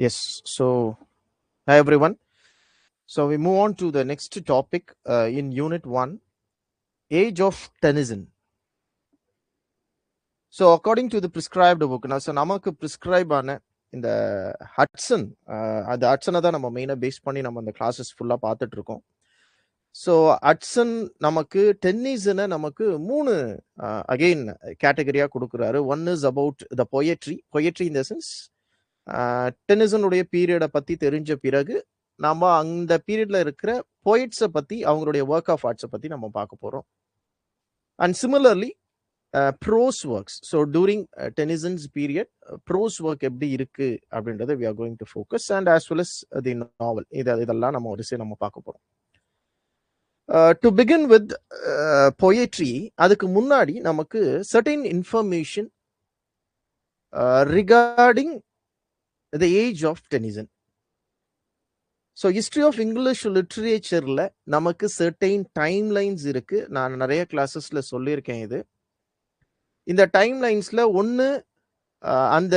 Yes. So, hi everyone. So we move on to the next topic in Unit 1, Age of Tennyson. So according to the prescribed book, so நமக்கு prescribe ஆன இந்த ஹட்சன் அந்த ஹட்சனை தான் நம்ம மெயினாக base பண்ணி நம்ம அந்த கிளாஸஸ் ஃபுல்லாக பார்த்துட்டு இருக்கோம். ஸோ ஹட்சன் நமக்கு டென்னிசனை நமக்கு 3 அகெயின் கேட்டகரியாக கொடுக்குறாரு. One is about the poetry in the sense டென்னிசனுடைய பீரியடை பற்றி தெரிஞ்ச பிறகு நம்ம அந்த பீரியட்ல இருக்கிற போயிட்ஸை பற்றி அவங்களுடைய ஒர்க் ஆஃப் ஆர்ட்ஸை பற்றி நம்ம பார்க்க போகிறோம். And similarly prose works. So during Tennyson's period prose work எப்படி இருக்கு அப்படின்றத we are going to focus and as well as the novel இதெல்லாம் நம்ம ஒரு நம்ம பார்க்க போகிறோம். டு பிகின் வித் பொயட்ரி, அதுக்கு முன்னாடி நமக்கு certain information regarding the age of Tennyson. So history of English லிட்ரேச்சரில் நமக்கு சர்டைன் டைம் லைன்ஸ் இருக்கு. நான் நிறைய கிளாஸஸ்ல சொல்லியிருக்கேன். இந்த டைம் லைன்ஸ்ல ஒன்று அந்த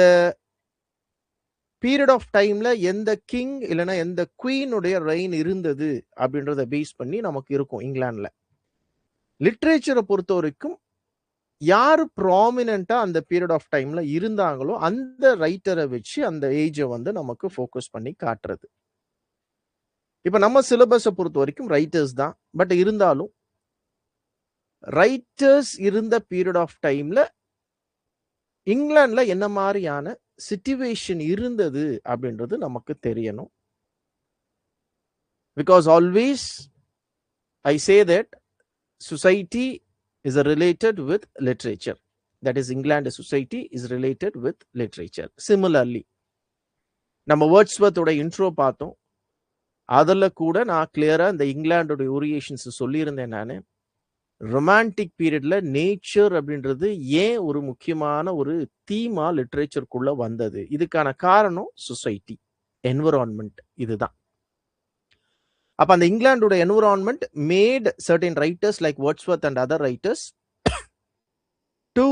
பீரியட் ஆஃப் டைம்ல எந்த கிங் இல்லைன்னா எந்த குவீனுடைய ரெயின் இருந்தது அப்படின்றத பேஸ் பண்ணி நமக்கு இருக்கும். இங்கிலாந்துல லிட்ரேச்சரை பொறுத்த வரைக்கும் யாரு ப்ராமினண்டா அந்த பீரியட் ஆஃப் டைம்ல இருந்தாங்களோ அந்த ரைட்டரை வச்சு அந்த ஏஜை நமக்கு ஃபோக்கஸ் பண்ணி காட்டுறது. இப்ப நம்ம சிலபஸை பொறுத்த வரைக்கும் ரைட்டர்ஸ் தான். பட் இருந்தாலும் ரைட்டர்ஸ் இருந்த பீரியட் ஆஃப் டைம்ல இங்கிலாந்துல என்ன மாதிரியான சிச்சுவேஷன் இருந்தது அப்படின்றது நமக்கு தெரியணும். Because always I say that society is related with literature. That is England society is related with literature. Similarly நம்ம வேர்ட்ஸ்வர்த்தோட இன்ட்ரோ பார்த்தோம். அதில் கூட நான் கிளியரா இந்த இங்கிலாண்டோட ஓரியேஷன்ஸ் சொல்லியிருந்தேன். நான் ரொமான்டிக் பீரியட்ல நேச்சர் அப்படின்றது ஏன் ஒரு முக்கியமான ஒரு தீமா லிட்ரேச்சருக்குள்ள வந்தது, இதுக்கான காரணம் சொசைட்டி, என்விரான்மெண்ட். இதுதான். அப்ப அந்த இங்கிலாண்டோட environment made certain writers like Wordsworth and other writers to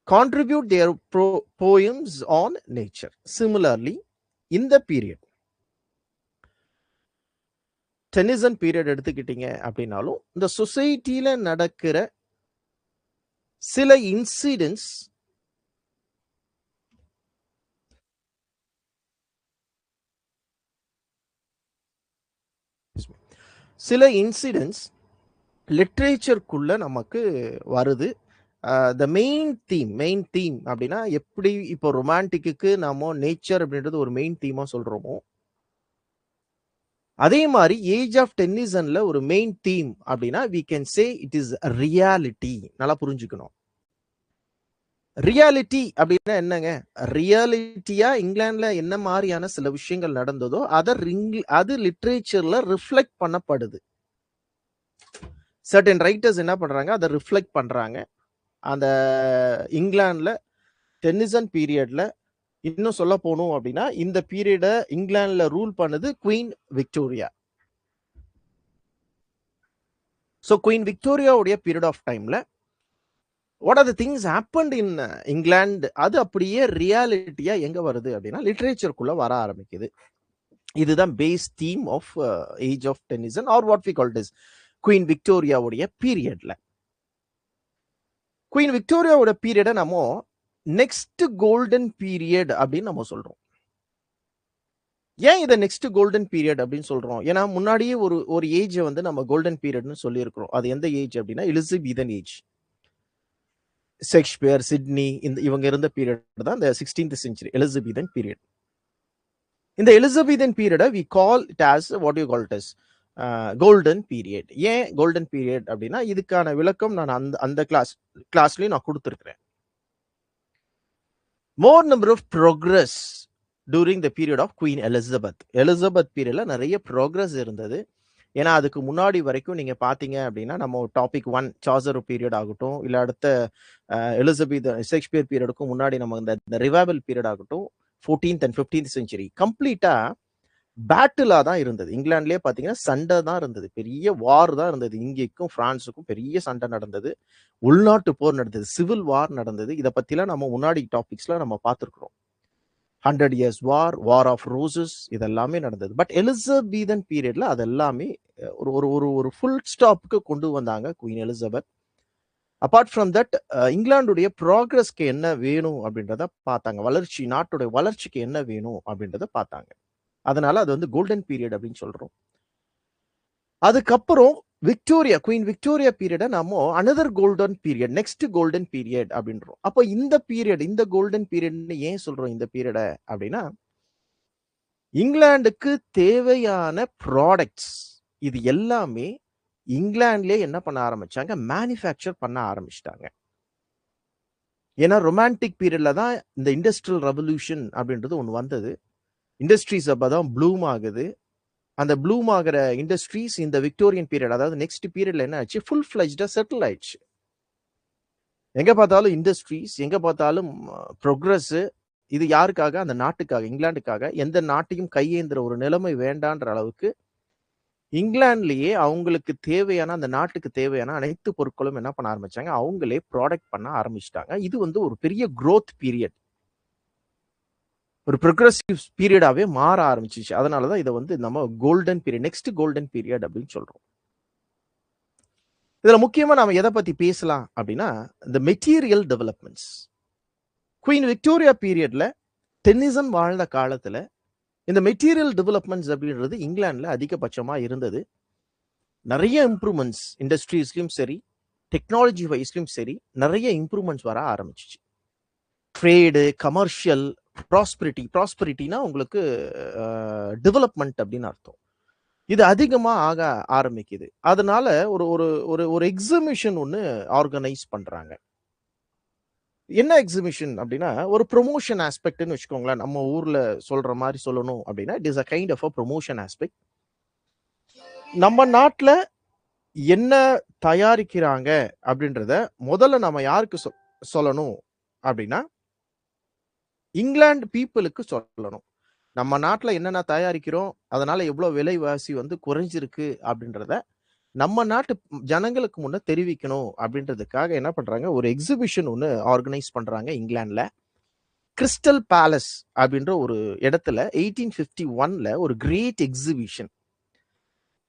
contribute their poems on nature. Similarly இந்த பீரியட் டென்னிசன் பீரியட் எடுத்துக்கிட்டீங்க அப்படின்னாலும் இந்த சொசைட்டில நடக்கிற சில இன்சிடென்ட்ஸ் லிட்ரேச்சருக்குள்ள நமக்கு வருது. த மெயின் தீம் அப்படின்னா எப்படி இப்போ ரொமான்டிக்கு நாம நேச்சர் அப்படின்றது ஒரு மெயின் தீமா சொல்றோமோ, அதே மாதிரி ஏஜ் ஆஃப் டென்னிசன்ல ஒரு மெயின் தீம் அப்படின்னா we can say it is reality. நல்லா புரிஞ்சுக்கணும். ரியாலிட்டி அப்படின்னா என்னங்க? ரியாலிட்டியா இங்கிலாந்துல என்ன மாதிரியான சில விஷயங்கள் நடந்ததோ அது லிட்ரேச்சர்ல ரிஃப்ளெக்ட் பண்ணப்படுது. சர்டன் ரைட்டர்ஸ் என்ன பண்றாங்க, அதை ரிஃப்ளெக்ட் பண்றாங்க. அந்த இங்கிலாந்துல டென்னிசன் பீரியட்ல இன்னும் சொல்ல போனோம் அப்படின்னா இந்த பீரியட இங்கிலாந்துல ரூல் பண்ணது குவீன் விக்டோரியா. ஸோ குவீன் விக்டோரியாவுடைய பீரியட் ஆஃப் டைம்ல what are the things happened in England, அது அப்படியே ரியாலிட்டியா எங்க வருது அப்படின்னா லிட்ரேச்சருக்குள்ள வர ஆரம்பிக்குது. இதுதான் base theme of age of Tennyson or what we call is queen விக்டோரியாவுடைய பீரியட்ல. குவீன் விக்டோரியாவோட பீரியடை நம்ம நெக்ஸ்ட் கோல்டன் பீரியட் அப்படின்னு நம்ம சொல்றோம். ஏன் இதை நெக்ஸ்ட் கோல்டன் பீரியட் அப்படின்னு சொல்றோம்? ஏன்னா முன்னாடியே ஒரு ஏஜ் நம்ம கோல்டன் பீரியட்னு சொல்லியிருக்கிறோம். அது எந்த ஏஜ் அப்படின்னா எலிசபெத்தன் ஏஜ். ஷேக்ஸ்பியர், சிட்னி இவங்க இருந்த பீரியட் தான் இந்த 16th century எலிசபெத்தன் பீரியட். இந்த எலிசபெத்தன் பீரியடை we call it as what you call it as golden period. ஏன் கோல்டன் பீரியட் அப்படின்னா இதுக்கான விளக்கம் நான் அந்த கிளாஸ்லயும் நான் கொடுத்துருக்கிறேன். More number of progress during the period of Queen Elizabeth. Elizabeth பீரியட்ல நிறைய ப்ரோக்ரஸ் இருந்தது. ஏன்னா அதுக்கு முன்னாடி வரைக்கும் நீங்க பாத்தீங்க அப்படின்னா நம்ம டாபிக் 1 சாசர் பீரியட் ஆகட்டும், இல்ல அடுத்த எலிசபெத் ஷேக்ஸ்பியர் பீரியடுக்கும் முன்னாடி நம்ம இந்த ரிவைவல் பீரியட் ஆகட்டும், 14th and 15th century கம்ப்ளீட்டா பேட்டிலா தான் இருந்தது. இங்கிலாந்துலயே பாத்தீங்கன்னா சண்டை தான் இருந்தது, பெரிய வார் தான் இருந்தது. இங்கேக்கும் பிரான்ஸுக்கும் பெரிய சண்டை நடந்தது, உள்நாட்டு போர் நடந்தது, சிவில் வார் நடந்தது. இதை பத்திலாம் நம்ம முன்னாடி டாபிக்ஸ்ல நம்ம பார்த்துருக்கிறோம். 100 இயர்ஸ் வார் ஆஃப் ரோசஸ், இதெல்லாமே நடந்தது. பட் எலிசபெதன் பீரியட்ல அதெல்லாமே ஒரு ஒரு ஒரு ஒரு ஃபுல் ஸ்டாப்புக்கு கொண்டு வந்தாங்க queen Elizabeth. Apart from that இங்கிலாந்துடைய ப்ராக்ரஸ்க்கு என்ன வேணும் அப்படின்றத பார்த்தாங்க. நாட்டுடைய வளர்ச்சிக்கு என்ன வேணும் அப்படின்றத பார்த்தாங்க. அதனால அது வந்து கோல்டன் பீரியட் அப்படின்னு சொல்றோம். அதுக்கப்புறம் குயின் விக்டோரியா பீரியட நம்ம another golden period, next golden period அப்படின்றோம். அப்போ இந்த கோல்டன் பீரியட்னு ஏன் சொல்றோம் இந்த பீரியட அப்படின்னா, இங்கிலாந்துக்கு தேவையான ப்ராடக்ட்ஸ் இது எல்லாமே இங்கிலாந்துலயே என்ன பண்ண ஆரம்பிச்சாங்க, மேனுஃபேக்சர் பண்ண ஆரம்பிச்சிட்டாங்க. ஏன்னா ரொமான்டிக் பீரியட்ல தான் இந்த இண்டஸ்ட்ரியல் ரெவல்யூஷன் அப்படின்றது ஒன்று வந்தது. இண்டஸ்ட்ரீஸ் அப்பதான் ப்ளூம் ஆகுது. அந்த ப்ளூம் ஆகிற இண்டஸ்ட்ரீஸ் இந்த விக்டோரியன் பீரியட், அதாவது நெக்ஸ்ட் பீரியட்ல என்ன ஆச்சு, ஃபுல் ஃபிளஜ்டா செட்டில் ஆயிடுச்சு. எங்க பார்த்தாலும் இண்டஸ்ட்ரீஸ், எங்க பார்த்தாலும் ப்ரோக்ரஸ். இது யாருக்காக, அந்த நாட்டுக்காக, இங்கிலாந்துக்காக. எந்த நாட்டையும் கையேந்திர ஒரு நிலைமை வேண்டான்ற அளவுக்கு இங்கிலாந்துலயே அவங்களுக்கு தேவையான, அந்த நாட்டுக்கு தேவையான அனைத்து பொருட்களும் என்ன பண்ண ஆரம்பிச்சாங்க, அவங்களே ப்ராடக்ட் பண்ண ஆரம்பிச்சிட்டாங்க. இது வந்து ஒரு பெரிய growth பீரியட், ஒரு ப்ரோக்ரஸிவ் பீரியடாவே மாற ஆரம்பிச்சிச்சு. அதனாலதான் இதை வந்து நம்ம golden period, next golden period அப்படின்னு சொல்றோம். இதுல முக்கியமா நாம எதை பத்தி பேசலாம் அப்படின்னா, இந்த மெட்டீரியல் டெவலப்மெண்ட்ஸ். குயின் விக்டோரியா பீரியட்ல டென்னிசன் வாழ்ந்த காலத்துல இந்த மெட்டீரியல் டெவலப்மெண்ட்ஸ் அப்படின்றது இங்கிலாந்துல அதிகபட்சமா இருந்தது. நிறைய இம்ப்ரூவ்மெண்ட்ஸ் இண்டஸ்ட்ரீஸ்லயும் சரி, டெக்னாலஜி வைஸ்லயும் சரி, நிறைய இம்ப்ரூவ்மெண்ட்ஸ் வர ஆரம்பிச்சிச்சு. ட்ரேடு, கமர்ஷியல், ப்ராஸ்பரிட்டினா உங்களுக்கு டெவலப்மெண்ட் அப்படின்னு அர்த்தம். இது அதிகமா ஆக ஆரம்பிக்குது. அதனால ஒரு ஒரு ஒரு ஒரு எக்ஸிபிஷன் ஒன்று ஆர்கனைஸ் பண்றாங்க. என்ன எக்ஸிபிஷன் அப்படின்னா, ஒரு ப்ரொமோஷன் ஆஸ்பெக்ட்னு வச்சுக்கோங்களேன். நம்ம ஊர்ல சொல்ற மாதிரி சொல்லணும் அப்படின்னா, it is a kind of a promotion aspect. நம்ம நாட்டுல என்ன தயாரிக்கிறாங்க அப்படின்றத முதல்ல நம்ம யாருக்கு சொல்லணும் அப்படின்னா, இங்கிலாந்து பீப்புளுக்கு சொல்லணும். நம்ம நாட்டுல என்னென்ன தயாரிக்கிறோம், அதனால எவ்வளவு விலைவாசி வந்து குறைஞ்சிருக்கு அப்படின்றத நம்ம நாட்டு ஜனங்களுக்கு முன்ன தெரிவிக்கணும் அப்படின்றதுக்காக என்ன பண்றாங்க, ஒரு எக்ஸிபிஷன் ஒன்று ஆர்கனைஸ் பண்றாங்க இங்கிலாந்துல. கிறிஸ்டல் பேலஸ் அப்படின்ற ஒரு இடத்துல 1851ல ஒரு கிரேட் எக்ஸிபிஷன்.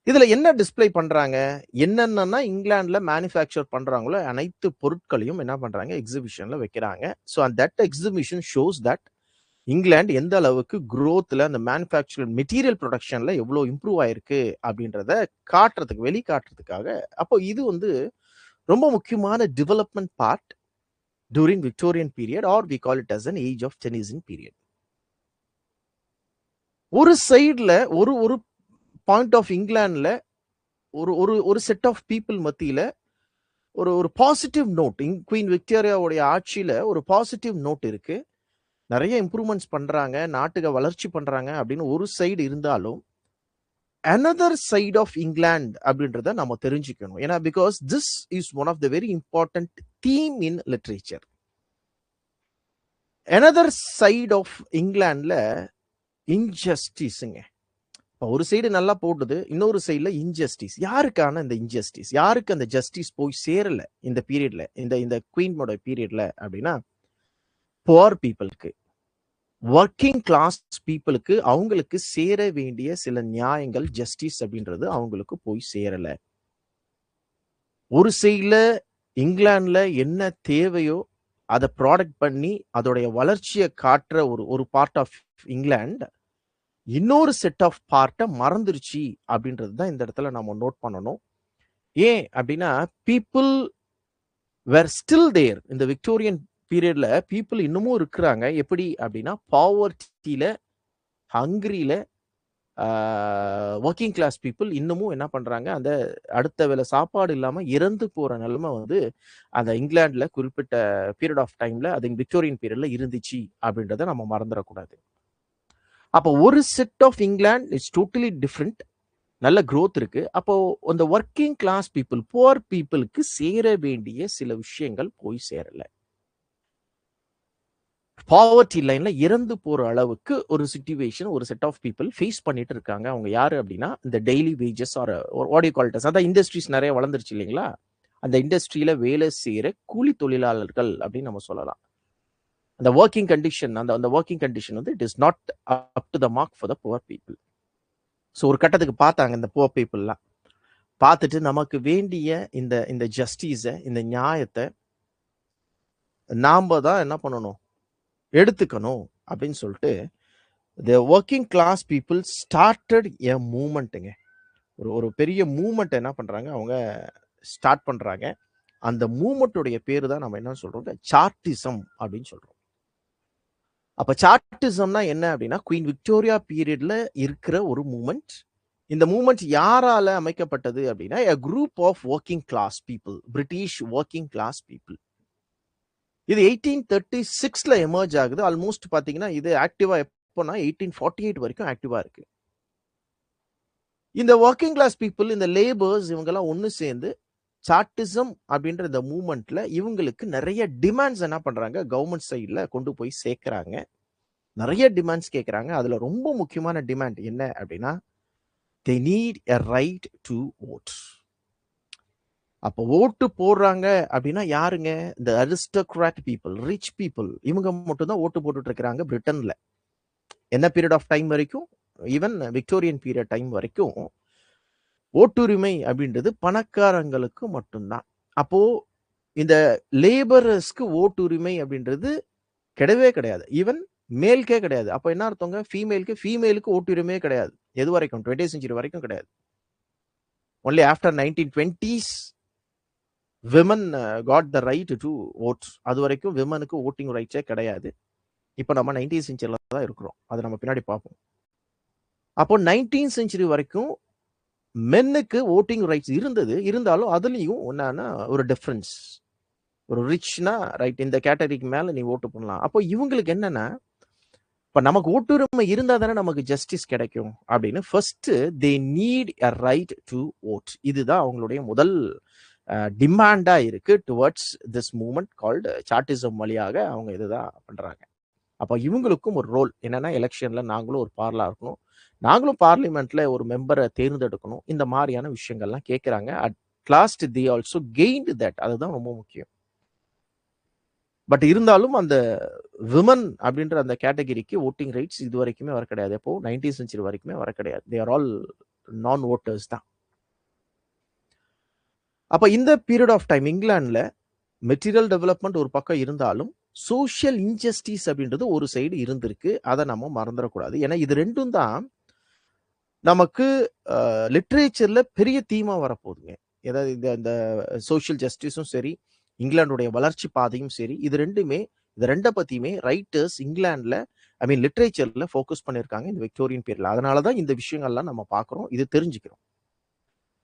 இதுல என்ன டிஸ்பிளே பண்றாங்க, என்னென்னா இங்கிலாந்துல மேனுஃபேக்சர் பண்றாங்களோ அனைத்து பொருட்களையும் என்ன பண்றாங்க, எக்ஸிபிஷன்ல வைக்கிறாங்க. ஸோ அந்த that exhibition shows that England எந்த அளவுக்கு growthல, அந்த மேனுஃபேக்சர் மெட்டீரியல் ப்ரொடக்ஷன்ல எவ்வளோ இம்ப்ரூவ் ஆயிருக்கு அப்படின்றத காட்டுறதுக்கு, வெளிக்காட்டுறதுக்காக. அப்போ இது வந்து ரொம்ப முக்கியமான development part during Victorian period, or we call it as an age of Tennyson period. ஒரு சைடுல ஒரு ஒரு பாயிண்ட் ஆஃப் இங்கிலாந்துல ஒரு ஒரு ஒரு செட் ஆஃப் பீப்புள் மத்தியில ஒரு ஒரு பாசிட்டிவ் நோட், குயின் விக்டோரியாவுடைய ஆட்சியில ஒரு பாசிட்டிவ் நோட் இருக்கு. நிறைய இம்ப்ரூவ்மெண்ட்ஸ் பண்றாங்க, நாட்டுக்கு வளர்ச்சி பண்றாங்க அப்படின்னு ஒரு சைடு இருந்தாலும், அனதர் சைட் ஆஃப் இங்கிலாந்து அப்படின்றத நம்ம தெரிஞ்சுக்கணும். ஏன்னா because this is one of the very important theme in literature. Another side of இங்கிலாந்துல இன்ஜஸ்டிஸுங்க. ஒரு சைடு நல்லா போட்டுது, இன்னொரு சைடுல இன்ஜஸ்டிஸ். யாருக்கான இந்த இன்ஜஸ்டிஸ், யாருக்கு அந்த ஜஸ்டிஸ் போய் சேரல இந்த பீரியட்ல, இந்த குயினோட பீரியட்ல அப்படின்னா, புவர் பீப்புளுக்கு, ஒர்க்கிங் கிளாஸ் பீப்புளுக்கு, அவங்களுக்கு சேர வேண்டிய சில நியாயங்கள், ஜஸ்டிஸ் அப்படின்றது அவங்களுக்கு போய் சேரல. ஒரு சைடுல இங்கிலாந்துல என்ன தேவையோ அதை ப்ராடக்ட் பண்ணி அதோடைய வளர்ச்சியை காட்டுற ஒரு பார்ட் ஆஃப் இங்கிலாந்து இன்னொரு செட் ஆஃப் பார்ட்டை மறந்துருச்சு அப்படின்றது தான் இந்த இடத்துல நம்ம நோட் பண்ணணும். ஏன் அப்படின்னா, பீப்புள் வேர் ஸ்டில் தேர். இந்த விக்டோரியன் பீரியட்ல பீப்புள் இன்னமும் இருக்கிறாங்க. எப்படி அப்படின்னா, பாவர்ட்டியில, ஹங்கிரியில ஒர்க்கிங் கிளாஸ் பீப்புள் இன்னமும் என்ன பண்றாங்க, அந்த அடுத்த வேளை சாப்பாடு இல்லாம இறந்து போற நிலைமை வந்து அந்த இங்கிலாந்துல குறிப்பிட்ட பீரியட் ஆஃப் டைம்ல, அது விக்டோரியன் பீரியட்ல இருந்துச்சு அப்படின்றத நம்ம மறந்துடக்கூடாது. அப்போ ஒரு set of England it's totally different, நல்ல growth இருக்கு. அப்போ அந்த ஒர்க்கிங் கிளாஸ் பீப்புள், புவர் பீப்புளுக்கு சேர வேண்டிய சில விஷயங்கள் போய் சேரல. பாவர்ட்டி லைன்ல இறந்து போற அளவுக்கு ஒரு சிச்சுவேஷன் ஒரு செட் ஆஃப் பீப்புள் ஃபேஸ் பண்ணிட்டு இருக்காங்க. அவங்க யாரு அப்படின்னா, இந்த daily wages or what you call it, அதான் இண்டஸ்ட்ரீஸ் நிறைய வளர்ந்துருச்சு இல்லைங்களா, அந்த இண்டஸ்ட்ரியில வேலை செய்யற கூலி தொழிலாளர்கள் அப்படின்னு நம்ம சொல்லலாம். அந்த ஒர்க்கிங் கண்டிஷன் அந்த ஒர்க்கிங் கண்டிஷன் வந்து it is not up to the mark for the poor people. So ஒரு கட்டத்துக்கு பார்த்தாங்க இந்த புவர் பீப்புளெலாம். பார்த்துட்டு நமக்கு வேண்டிய இந்த ஜஸ்டிஸை, இந்த நியாயத்தை நாம் தான் என்ன பண்ணணும், எடுத்துக்கணும் அப்படின்னு சொல்லிட்டு the working class people started a மூமெண்ட்டுங்க. ஒரு பெரிய மூமெண்ட் என்ன பண்றாங்க, அவங்க ஸ்டார்ட் பண்றாங்க. அந்த மூமெண்ட்டுடைய பேரு தான் நம்ம என்ன சொல்றோம், சார்ட்டிசம் அப்படின்னு சொல்றோம். அப்ப சார்ட்டிசம்னா என்ன அப்படின்னா, குயின் விக்டோரியா பீரியட்ல இருக்கிற ஒரு மூமெண்ட். இந்த மூமெண்ட் யாரால அமைக்கப்பட்டது அப்படின்னா, a group of working class people, British working class people. இது 1836ல எமர்ஜ் ஆகுது. ஆல்மோஸ்ட் பாத்தீங்கன்னா இது ஆக்டிவா எப்போனா 1848 வரைக்கும் ஆக்டிவா இருக்கு. இந்த ஒர்க்கிங் கிளாஸ் பீப்புள், இந்த லேபர்ஸ், இவங்கெல்லாம் ஒன்று சேர்ந்து சார்ட்டிசம் அப்படின்ற இந்த மூமெண்ட்ல இவங்களுக்கு நிறைய டிமாண்ட்ஸ் என்ன பண்றாங்க, கவர்மெண்ட் சைட்ல கொண்டு போய் சேர்க்கிறாங்க. நிறைய டிமாண்ட்ஸ் கேட்குறாங்க. அதுல ரொம்ப முக்கியமான டிமாண்ட் என்ன அப்படின்னா, they need a right to vote. அப்போ ஓட்டு போடுறாங்க அப்படின்னா யாருங்க, இந்த அரிஸ்டோக்ராட் பீப்புள், ரிச் பீப்புள், இவங்க மட்டும் தான் ஓட்டு போட்டுட்டு இருக்கிறாங்க பிரிட்டன்ல. என்ன பீரியட் ஆஃப் டைம் வரைக்கும், ஈவன் விக்டோரியன் பீரியட் டைம் வரைக்கும் ஓட்டுரிமை அப்படின்றது பணக்காரங்களுக்கு மட்டும்தான். அப்போ இந்த லேபரர்ஸ்க்கு ஓட்டுரிமை அப்படின்றது கிடையவே கிடையாது. ஈவன் மேல்கே கிடையாது. அப்போ என்ன அர்த்தங்க, ஃபீமேலுக்கு ஓட்டுரிமையே கிடையாது. எது வரைக்கும், 20th century வரைக்கும் கிடையாது. Only after 1920s women got the right to vote. அது வரைக்கும் விமனுக்கு ஓட்டிங் ரைட்ஸே கிடையாது. இப்போ நம்ம 19th centuryல தான் இருக்கிறோம். அதை நம்ம பின்னாடி பார்ப்போம். அப்போ 19th century வரைக்கும் மென்னுக்கு ஓட்டிங் ரைட்ஸ் இருந்தாலும் அதுலேயும் என்னன்னா ஒரு டிஃப்ரென்ஸ். ஒரு ரிச்னா ரைட், இந்த கேட்டகரிக்கு மேலே நீ ஓட்டு பண்ணலாம். அப்போ இவங்களுக்கு என்னன்னா, இப்போ நமக்கு ஓட்டுரிமை இருந்தால் தானே நமக்கு ஜஸ்டிஸ் கிடைக்கும் அப்படின்னு first they need a right to vote. இதுதான் அவங்களுடைய முதல் டிமாண்டா இருக்கு towards this movement called Chartism வழியாக அவங்க இதுதான் பண்றாங்க. அப்போ இவங்களுக்கும் ஒரு ரோல் என்னன்னா, எலெக்ஷன்ல நாங்களும் ஒரு பார்லா இருக்கணும், நாங்களும் பார்லிமெண்ட்ல ஒரு மெம்பரை தேர்ந்தெடுக்கணும், இந்த மாதிரியான விஷயங்கள்லாம் கேட்குறாங்க. At last the also gained that. அதுதான் ரொம்ப முக்கியம். பட் இருந்தாலும் அந்த விமன் அப்படின்ற அந்த கேட்டகரிக்கு ஓட்டிங் ரைட்ஸ் இது வரைக்குமே வர கிடையாது. அப்போ 19th century வரைக்குமே வர கிடையாது. They are all non voters தான். அப்போ இந்த பீரியட் ஆஃப் டைம் இங்கிலாந்துல மெட்டீரியல் டெவலப்மெண்ட் ஒரு பக்கம் இருந்தாலும் சோஷியல் இன்ஜஸ்டிஸ் அப்படின்றது ஒரு சைடு இருந்திருக்கு. அதை நம்ம மறந்துடக்கூடாது. ஏன்னா இது ரெண்டும் தான் நமக்கு லிட்ரேச்சர்ல பெரிய தீமா வரப்போகுதுங்க. ஏதாவது இந்த சோஷியல் ஜஸ்டிஸும் சரி, இங்கிலாந்துடைய வளர்ச்சி பாதையும் சரி, இது ரெண்டை பத்தியுமே ரைட்டர்ஸ் இங்கிலாந்துல லிட்ரேச்சர்ல ஃபோக்கஸ் பண்ணியிருக்காங்க இந்த விக்டோரியன் பீரியட்ல. அதனால தான் இந்த விஷயங்கள்லாம் நம்ம பார்க்குறோம், இது தெரிஞ்சுக்கிறோம்.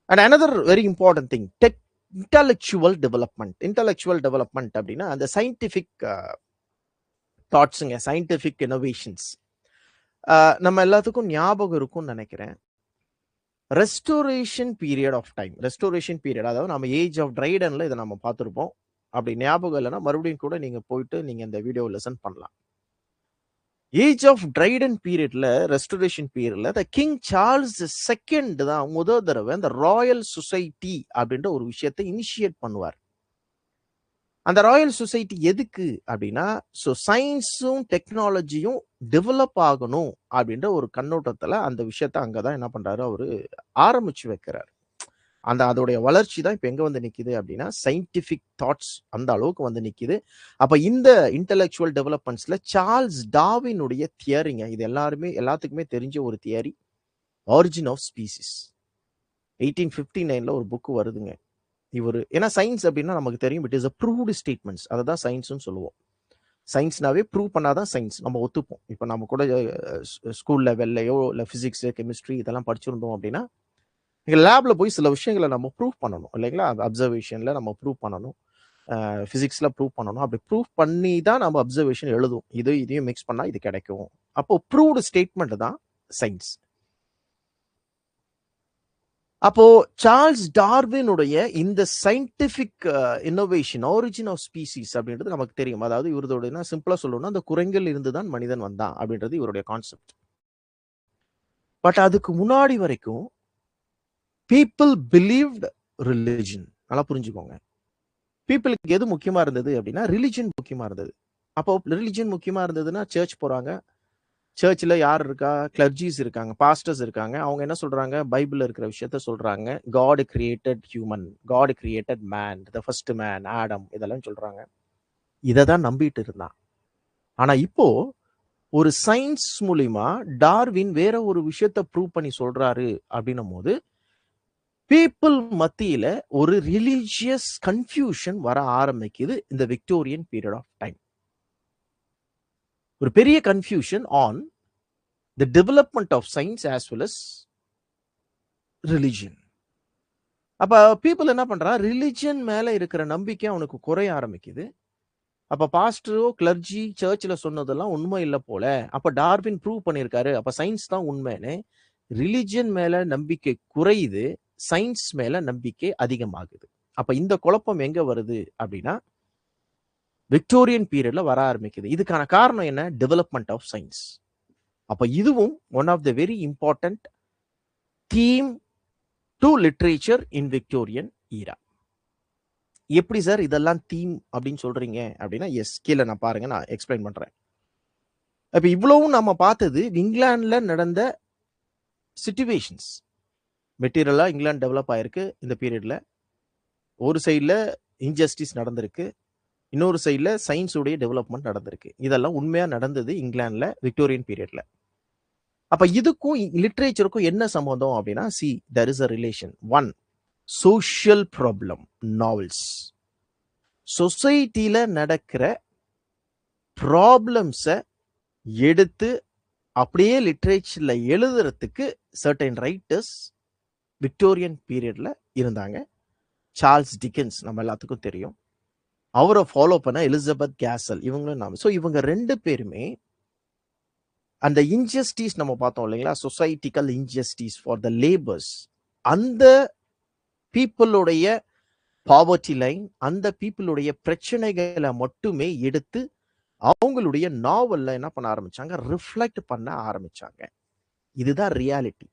And another very important thing, intellectual development அப்படின்னா அந்த சயின்டிஃபிக் தாட்ஸுங்க, சயின்டிஃபிக் இன்னோவேஷன்ஸ். நம்ம எல்லாத்துக்கும் ஞாபகம் இருக்கும்னு நினைக்கிறேன், ரெஸ்டோரேஷன் பீரியட், அதாவது நம்ம ஏஜ் ஆஃப் ட்ரைடன்ல இதை நம்ம பார்த்துருப்போம். அப்படி ஞாபகம் இல்லைன்னா மறுபடியும் கூட நீங்க போயிட்டு நீங்க இந்த வீடியோ லெசன் பண்ணலாம். ஏஜ் ஆஃப் ட்ரைடன் பீரியட்ல, ரெஸ்டோரேஷன் பீரியட்ல த கிங் சார்ல்ஸ் II தான் முதல் தடவை இந்த ராயல் சொசைட்டி அப்படின்ற ஒரு விஷயத்தை இனிஷியேட் பண்ணுவார். அந்த ராயல் சொசைட்டி எதுக்கு அப்படின்னா, ஸோ சயின்ஸும் டெக்னாலஜியும் டெவலப் ஆகணும் அப்படின்ற ஒரு கண்ணோட்டத்தில் அந்த விஷயத்த அங்கதான் என்ன பண்றாரு, அவரு ஆரம்பிச்சு வைக்கிறார். அதோடைய வளர்ச்சி தான் இப்போ எங்க வந்து நிக்குது அப்படின்னா, சயின்டிபிக் தாட்ஸ் அந்த அளவுக்கு வந்து நிக்குது. அப்ப இந்த இன்டெலெக்சுவல் டெவலப்மெண்ட்ஸ்ல சார்ல்ஸ் டார்வினுடைய தியரிங்க, இது எல்லாத்துக்குமே தெரிஞ்ச ஒரு தியரி, ஆரிஜின் ஆஃப் ஸ்பீசிஸ். 1859ல ஒரு புக் வருதுங்க. ஏன்னா சயின்ஸ் அப்படின்னா நமக்கு தெரியும், it is a proved statements, அதை தான் சயின்ஸ்னு சொல்லுவோம். சயின்ஸ்னாவே ப்ரூவ் பண்ணாதான் சயின்ஸ், நம்ம ஒத்துப்போம். இப்போ நம்ம கூட ஸ்கூல் லெவல்லையோ இல்லை ஃபிசிக்ஸ், கெமிஸ்ட்ரி இதெல்லாம் படிச்சிருந்தோம் அப்படின்னா, லேப்ல போய் சில விஷயங்களை நம்ம ப்ரூவ் பண்ணணும் இல்லைங்களா? அப்சர்வேஷன்ல நம்ம ப்ரூவ் பண்ணணும், ஃபிசிக்ஸ்ல ப்ரூவ் பண்ணணும். அப்படி ப்ரூவ் பண்ணி தான் நம்ம அப்சர்வேஷன் எழுதும். இதையும் மிக்ஸ் பண்ணா இது கிடைக்கும். அப்போ ப்ரூவ்டு ஸ்டேட்மெண்ட் தான் சயின்ஸ். அப்போ சார்ல்ஸ் டார்வினுடைய இந்த scientific innovation, origin of species அப்படின்றது நமக்கு தெரியும். அதாவது இவரோட சிம்பிளா சொல்லணும்னா, அந்த குரங்கில் இருந்துதான் மனிதன் வந்தான் அப்படின்றது இவருடைய கான்செப்ட். பட் அதுக்கு முன்னாடி வரைக்கும் பீப்புள் பிலீவ்ட் ரிலிஜன். நல்லா புரிஞ்சுக்கோங்க, பீப்புளுக்கு எது முக்கியமா இருந்தது அப்படின்னா ரிலிஜன் முக்கியமா இருந்தது. அப்போ ரிலிஜன் முக்கியமா இருந்ததுன்னா சர்ச் போறாங்க. சர்ச்சில் யார் இருக்கா? கிளர்ஜிஸ் இருக்காங்க, பாஸ்டர்ஸ் இருக்காங்க. அவங்க என்ன சொல்றாங்க? பைபிள்ல இருக்கிற விஷயத்த சொல்றாங்க. God created human, God created man, the first man Adam, இதெல்லாம் சொல்றாங்க. இதை தான் நம்பிட்டு இருந்தான். ஆனா இப்போ ஒரு சயின்ஸ் மூலியமா டார்வின் வேற ஒரு விஷயத்த ப்ரூவ் பண்ணி சொல்றாரு அப்படின்னும் போது பீப்புள் மத்தியில ஒரு ரிலீஜியஸ் கன்ஃபியூஷன் வர ஆரம்பிக்குது இந்த விக்டோரியன் பீரியட் ஆஃப் டைம். ஒரு பெரிய confusion on the development of science as well as religion. அப்ப பீப்புள் என்ன பண்றா? ரிலிஜன் மேல இருக்கிற நம்பிக்கை அவனுக்கு குறைய ஆரம்பிக்குது. அப்ப பாஸ்டரோ கிளர்ஜி சர்ச்சில் சொன்னதெல்லாம் உண்மை இல்லை போல. அப்ப டார்வின் ப்ரூவ் பண்ணியிருக்காரு, அப்ப சயின்ஸ் தான் உண்மைன்னு. ரிலிஜன் மேல நம்பிக்கை குறையுது, சயின்ஸ் மேல நம்பிக்கை அதிகமாகுது. அப்ப இந்த குழப்பம் எங்க வருது அப்படின்னா விக்டோரியன் பீரியட்ல வர ஆரம்பிக்குது. இதுக்கான காரணம் என்ன? Development of science. அப்ப இதுவும் one of the very important theme to literature in Victorian era. எப்படி சார் இதெல்லாம் தீம் அப்படின்னு சொல்றீங்க அப்படின்னா, எஸ், கீழே நான் பாருங்க, நான் எக்ஸ்பிளைன் பண்றேன். அப்ப இவ்வளவும் நம்ம பார்த்தது இங்கிலாந்துல நடந்த சிச்சுவேஷன்ஸ். மெட்டீரியலா இங்கிலாந்து டெவலப் ஆயிருக்கு இந்த பீரியட்ல. ஒரு சைட்ல இன்ஜஸ்டிஸ் நடந்திருக்கு, இன்னொரு சைட்ல சயின்ஸ் உடைய டெவலப்மெண்ட் நடந்திருக்கு. இதெல்லாம் உண்மையா நடந்தது இங்கிலாந்துல விக்டோரியன் பீரியட்ல. அப்ப இதுக்கும் லிட்ரேச்சருக்கும் என்ன சம்பந்தம் அப்படின்னா, see there is a relation. One, social problem novels. சொசைட்டில நடக்கிற ப்ராப்ளம்ஸை எடுத்து அப்படியே லிட்ரேச்சர்ல எழுதுறதுக்கு சர்டைன் ரைட்டர்ஸ் விக்டோரியன் பீரியட்ல இருந்தாங்க. சார்ல்ஸ் டிக்கன்ஸ் நம்ம எல்லாத்துக்கும் தெரியும். அவரை ஃபாலோ பண்ண எலிசபெத் கேசல், இவங்களும் நாம. ஸோ இவங்க ரெண்டு பேருமே அந்த இன்ஜஸ்டிஸ் நம்ம பார்த்தோம் இல்லைங்களா, சொசைட்டிக்கல் இன்ஜஸ்டிஸ் ஃபார் த லேபர்ஸ், அந்த பீப்புளுடைய பாவர்ட்டி லைன், அந்த பீப்புளுடைய பிரச்சனைகளை மட்டுமே எடுத்து அவங்களுடைய நாவல்ல என்ன பண்ண ஆரம்பிச்சாங்க? ரிஃப்ளெக்ட் பண்ண ஆரம்பிச்சாங்க. இதுதான் ரியாலிட்டி.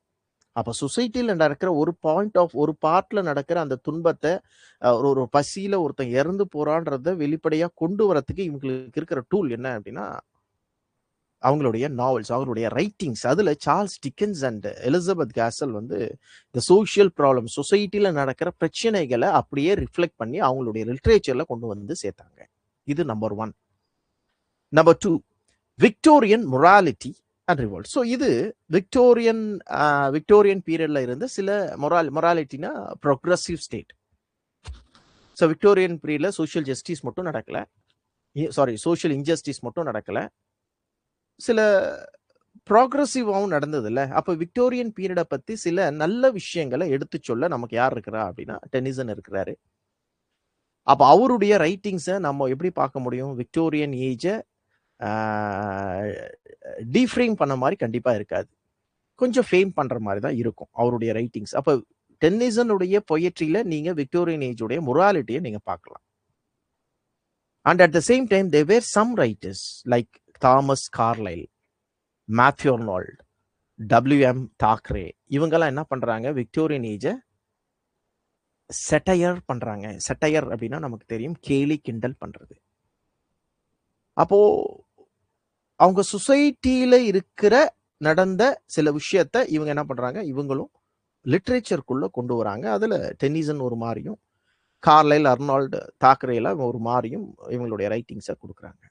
அப்ப சொசைட்டில நடக்கிற ஒரு பாயிண்ட் ஆஃப் ஒரு பார்ட்ல நடக்கிற அந்த துன்பத்தை, ஒரு பசியில ஒருத்தன் இறந்து போறான்றத வெளிப்படையா கொண்டு வரதுக்கு இவங்களுக்கு இருக்கிற டூல் என்ன அப்படின்னா அவங்களுடைய நாவல்ஸ், அவங்களுடைய ரைட்டிங்ஸ். அதுல சார்ல்ஸ் டிக்கன்ஸ் அண்ட் எலிசபெத் கேசல் வந்து இந்த சோஷியல் ப்ராப்ளம், சொசைட்டில நடக்கிற பிரச்சனைகளை அப்படியே ரிஃப்ளெக்ட் பண்ணி அவங்களுடைய லிட்ரேச்சர்ல கொண்டு வந்து சேர்த்தாங்க. இது number one. Number two, Victorian morality and revolt. So இது விக்டோரியன் பீரியட்ல இருந்த சில மொராலிட்டினா ப்ரோக்ரஸிவ் ஸ்டேட். ஸோ விக்டோரியன் பீரியட்ல சோஷியல் ஜஸ்டிஸ் மட்டும் நடக்கல, சோஷியல் இன்ஜஸ்டிஸ் மட்டும் நடக்கல, சில ப்ராக்ரஸிவாகவும் நடந்தது இல்லை. அப்போ விக்டோரியன் பீரியடை பற்றி சில நல்ல விஷயங்களை எடுத்து சொல்ல நமக்கு யார் இருக்கிறா அப்படின்னா டென்னிசன் இருக்கிறாரு. அப்போ அவருடைய ரைட்டிங்ஸை நம்ம எப்படி பார்க்க முடியும்? விக்டோரியன் ஏஜை டீஃப்ரேம் பண்ண மாதிரி கண்டிப்பாக இருக்காது, கொஞ்சம் ஃபேம் பண்ணுற மாதிரி தான் இருக்கும் அவருடைய ரைட்டிங்ஸ். அப்போ டென்னிசனுடைய பொயட்ரியில் நீங்கள் விக்டோரியன் ஏஜுடைய மொராலிட்டியை நீங்கள் பார்க்கலாம். And at the same time there were some writers like Thomas Carlyle, Matthew Arnold, WM Thackeray, இவங்கெல்லாம் என்ன பண்றாங்க? விக்டோரியன் ஏஜை செட்டையர் பண்றாங்க. செட்டையர் அப்படின்னா நமக்கு தெரியும், கேலி கிண்டல் பண்றது. அப்போ அவங்க சொசைட்டியில இருக்கிற நடந்த சில விஷயத்த இவங்க என்ன பண்றாங்க? இவங்களும் லிட்ரேச்சருக்குள்ள கொண்டு வராங்க. அதுல டென்னிசன் ஒரு மாதிரியும், கார்லைல், அர்னால்டு, தாக்கரேல ஒரு மாதிரியும் இவங்களுடைய ரைட்டிங்ஸை கொடுக்குறாங்க.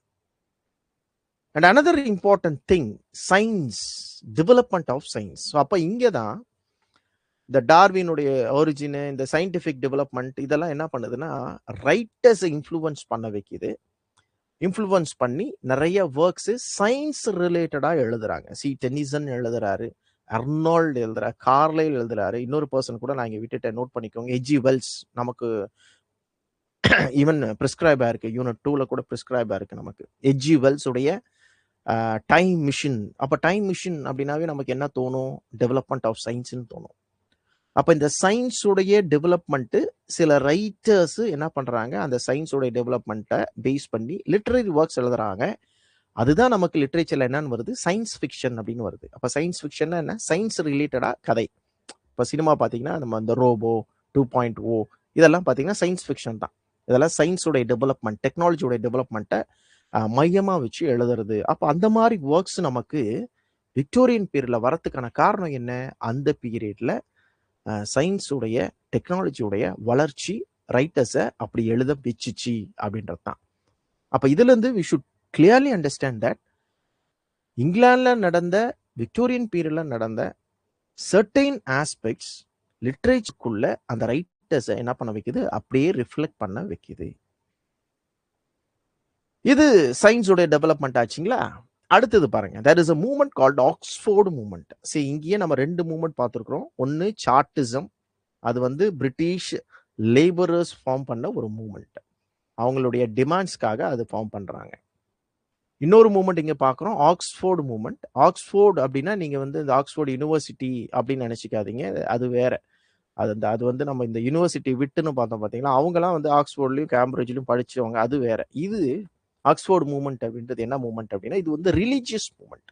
And another important thing, science, development of science. So அப்போ இங்கே தான் இந்த டார்வினுடைய ஒரிஜின், இந்த சயின்டிஃபிக் டெவலப்மெண்ட் இதெல்லாம் என்ன பண்ணுதுன்னா ரைட்டர்ஸை இன்ஃப்ளூயன்ஸ் பண்ண வைக்குது. இன்ஃப்ளூயன்ஸ் பண்ணி நிறைய ஒர்க்ஸ் சயின்ஸ் ரிலேட்டடா எழுதுறாங்க. டென்னிசன் எழுதுறாரு, அர்னால்டு எழுதுறாரு, கார்லைல் எழுதுறாரு, இன்னொரு பர்சன் கூட நான் இங்கே விட்டுட்டேன், நோட் பண்ணிக்கோங்க, H.G. வெல்ஸ். நமக்கு ஈவன் பிரிஸ்கிரைபா இருக்கு, யூனிட் 2ல கூட பிரிஸ்கிரைபா இருக்கு நமக்கு H.G. வெல்ஸ் உடைய டைம் மிஷின். அப்போ டைம் மிஷின் அப்படின்னாவே நமக்கு என்ன தோணும்? டெவலப்மெண்ட் ஆஃப் சயின்ஸ்ன்னு தோணும். அப்போ இந்த சயின்ஸுடைய டெவலப்மெண்ட்டு சில ரைட்டர்ஸ் என்ன பண்ணுறாங்க? அந்த சயின்ஸுடைய டெவலப்மெண்ட்டை பேஸ் பண்ணி லிட்ரரி ஒர்க்ஸ் எழுதுறாங்க. அதுதான் நமக்கு லிட்ரேச்சரில் என்னன்னு வருது? சயின்ஸ் ஃபிக்ஷன் அப்படின்னு வருது. அப்போ சயின்ஸ் ஃபிக்ஷன் என்ன? சயின்ஸ் ரிலேட்டடாக கதை. இப்போ சினிமா பார்த்தீங்கன்னா நம்ம இந்த ரோபோ 2.0 இதெல்லாம் பார்த்தீங்கன்னா சயின்ஸ் ஃபிக்ஷன் தான். இதெல்லாம் சயின்ஸுடைய டெவலப்மெண்ட், டெக்னாலஜியோடைய டெவலப்மெண்ட்டை மையமா வச்சு எழுதுறது. அப்ப அந்த மாதிரி ஒர்க்ஸ் நமக்கு விக்டோரியன் பீரியட்ல வரதுக்கான காரணம் என்ன? அந்த பீரியட்ல சயின்ஸ் உடைய, டெக்னாலஜி உடைய வளர்ச்சி ரைட்டர்ஸை அப்படி எழுத வச்சுச்சு அப்படின்றது தான். அப்ப இதுல இருந்து we should clearly understand that இங்கிலாந்துல நடந்த விக்டோரியன் பீரியட்ல நடந்த சர்டைன் ஆஸ்பெக்ட்ஸ் லிட்ரேச்சருக்குள்ள அந்த ரைட்டர்ஸை என்ன பண்ண வைக்குது? அப்படியே ரிஃப்ளெக்ட் பண்ண வைக்குது. இது சயின்ஸோட டெவலப்மெண்ட் ஆச்சுங்களா? அடுத்தது பாருங்க, there is a movement called Oxford movement. சரி, இங்கேயே நம்ம 2 மூவ்மெண்ட் பார்த்துருக்குறோம். ஒன்று சார்ட்டிசம், அது வந்து பிரிட்டிஷ் லேபரர்ஸ் ஃபார்ம் பண்ண ஒரு மூவ்மெண்ட். அவங்களுடைய டிமாண்ட்ஸ்க்காக அது ஃபார்ம் பண்றாங்க. இன்னொரு மூவ்மெண்ட் இங்க பார்க்குறோம், ஆக்ஸ்போர்டு மூவ்மெண்ட். ஆக்ஸ்போர்டு அப்படின்னா நீங்க வந்து இந்த ஆக்ஸ்போர்டு யூனிவர்சிட்டி அப்படின்னு நினைச்சிக்காதீங்க, அது வேற. அது வந்து நம்ம இந்த யூனிவர்சிட்டி விட்டுன்னு பார்த்தோம் பார்த்தீங்களா, அவங்கலாம் வந்து ஆக்ஸ்போர்ட்லையும் கேம்பிரிட்ஜ்லையும் படிச்சவங்க, அது வேற. இது ஆக்ஸ்போர்டு மூவ்மெண்ட் அப்படின்றது என்ன மூவ்மெண்ட் அப்படின்னா, இது வந்து ரிலீஜியஸ் மூவ்மெண்ட்.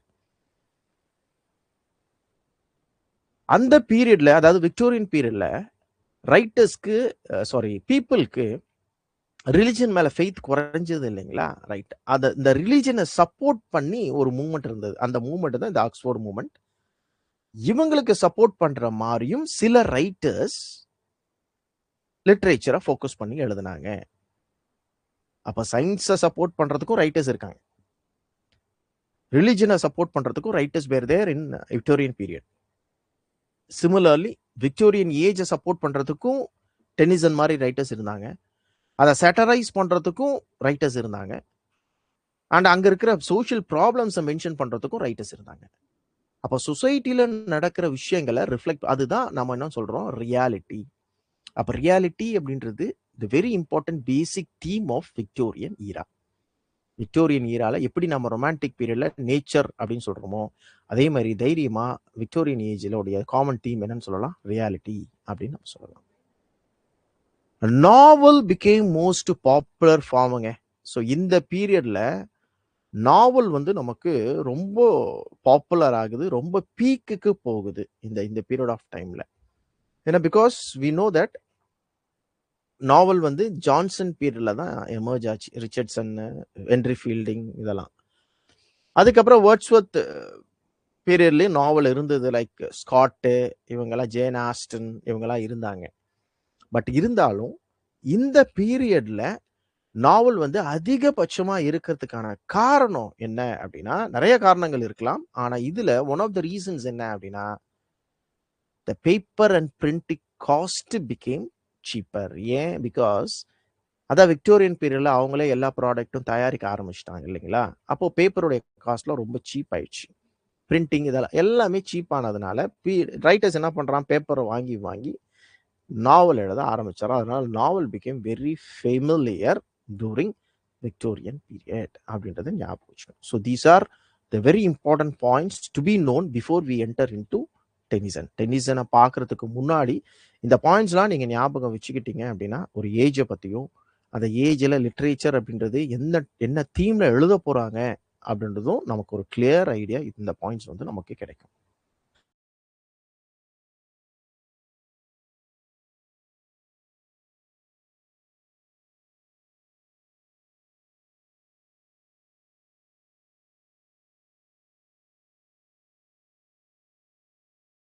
அந்த பீரியட்ல, அதாவது விக்டோரியன் பீரியட்ல ரைட்டர்ஸ்க்கு பீப்புளுக்கு ரிலிஜன் மேல ஃபெய்த் குறைஞ்சது இல்லைங்களா? ரைட். இந்த ரிலிஜனை சப்போர்ட் பண்ணி ஒரு மூவ்மெண்ட் இருந்தது. அந்த மூவ்மெண்ட் தான் இந்த ஆக்ஸ்போர்டு மூவ்மெண்ட். இவங்களுக்கு சப்போர்ட் பண்ற மாதிரியும் சில ரைட்டர்ஸ் லிட்ரேச்சரை ஃபோக்கஸ் பண்ணி எழுதினாங்க. அப்ப சயின்ஸை சப்போர்ட் பண்றதுக்கும் ரைட்டர்ஸ் இருக்காங்க, ரிலிஜனை சப்போர்ட் பண்றதுக்கும் writers were there in Victorian period. Similarly Victorian ஏஜை சப்போர்ட் பண்றதுக்கும் டெனிசன் மாதிரி ரைட்டர்ஸ் இருந்தாங்க, அதை சேட்டரைஸ் பண்றதுக்கும் ரைட்டர்ஸ் இருந்தாங்க, அண்ட் அங்க இருக்கிற சோஷியல் ப்ராப்ளம்ஸை மென்ஷன் பண்றதுக்கும் ரைட்டர்ஸ் இருந்தாங்க. அப்போ சொசைட்டில நடக்கிற விஷயங்களை ரிஃப்ளெக்ட், அதுதான் நம்ம என்ன சொல்றோம், ரியாலிட்டி. அப்ப ரியாலிட்டி அப்படின்றது the very important basic theme of Victorian era. Victorian ஈரால எப்படி நம்ம ரொமான்டிக் பீரியட்ல நேச்சர் அப்படின்னு சொல்றோமோ, அதே மாதிரி தைரியமா விக்டோரியன் ஏஜ்ல உடைய காமன் தீம் என்னன்னு சொல்லலாம், ரியாலிட்டி அப்படின்னு நம்ம சொல்லலாம். நாவல் பிகேம் மோஸ்ட் பாப்புலர் ஃபார்முங்க. ஸோ இந்த பீரியட்ல நாவல் வந்து நமக்கு ரொம்ப பாப்புலர் ஆகுது, ரொம்ப பீக்குக்கு போகுது இந்த பீரியட் ஆஃப் டைம்ல. ஏன்னா பிகாஸ் வி நோ தட் நாவல் வந்து ஜான்சன் பீரியட்ல தான் எமர்ஜ் ஆச்சு. ரிச்சர்ட்சன், ஹென்ரி ஃபீல்டிங் இதெல்லாம். அதுக்கப்புறம் வேர்ட்ஸ்வொர்த் பீரியட்லயும் நாவல் இருந்தது, லைக் ஸ்காட்டு, இவங்கெல்லாம் ஜேன் ஆஸ்டன் இவங்கெல்லாம் இருந்தாங்க. பட் இருந்தாலும் இந்த பீரியட்ல நாவல் வந்து அதிகபட்சமா இருக்கிறதுக்கான காரணம் என்ன அப்படின்னா, நிறைய காரணங்கள் இருக்கலாம். ஆனா இதுல ஒன் ஆஃப் த ரீசன்ஸ் என்ன அப்படின்னா, the paper and printing cost became cheaper. ஏன்? பிகாஸ் அதான் விக்டோரியன் பீரியட்ல அவங்களே எல்லா ப்ராடக்ட்டும் தயாரிக்க ஆரம்பிச்சிட்டாங்க இல்லைங்களா? அப்போ பேப்பருடைய காஸ்ட்லாம் ரொம்ப சீப் ஆயிடுச்சு. பிரிண்டிங் இதெல்லாம் எல்லாமே சீப்பானதுனால ரைட்டர்ஸ் என்ன பண்றான், பேப்பரை வாங்கி வாங்கி நாவல் எழுத ஆரம்பிச்சார். அதனால novel became very familiar during Victorian period அப்படின்றத ஞாபகம் வச்சுக்கணும். So these are the very important points to be known before we enter in to Tennyson. டெனிசனை பார்க்கறதுக்கு முன்னாடி இந்த பாயிண்ட்ஸ்லாம் நீங்கள் ஞாபகம் வச்சுக்கிட்டீங்க அப்படின்னா, ஒரு ஏஜை பற்றியும் அந்த ஏஜில் லிட்ரேச்சர் அப்படின்றது என்ன தீமில் எழுத போகிறாங்க அப்படின்றதும் நமக்கு ஒரு கிளியர் ஐடியா இந்த பாயிண்ட்ஸ் வந்து நமக்கு கிடைக்கும்.